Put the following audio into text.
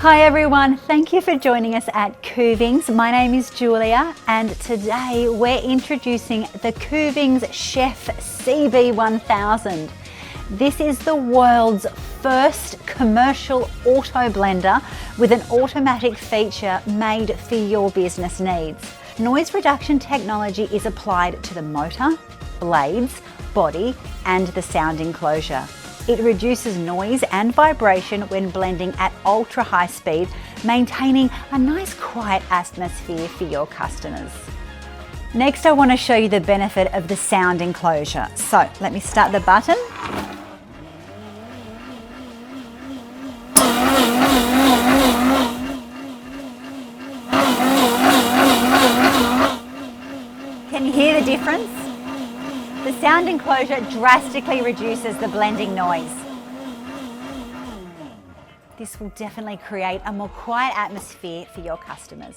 Hi everyone, thank you for joining us at Kuvings. My name is Julia and today we're introducing the Kuvings Chef CB1000. This is the world's first commercial auto blender with an automatic feature made for your business needs. Noise reduction technology is applied to the motor, blades, body and the sound enclosure. It reduces noise and vibration when blending at ultra high speed, maintaining a nice quiet atmosphere for your customers. Next, I want to show you the benefit of the sound enclosure. So let me start the button. Can you hear the difference? The sound enclosure drastically reduces the blending noise. This will definitely create a more quiet atmosphere for your customers.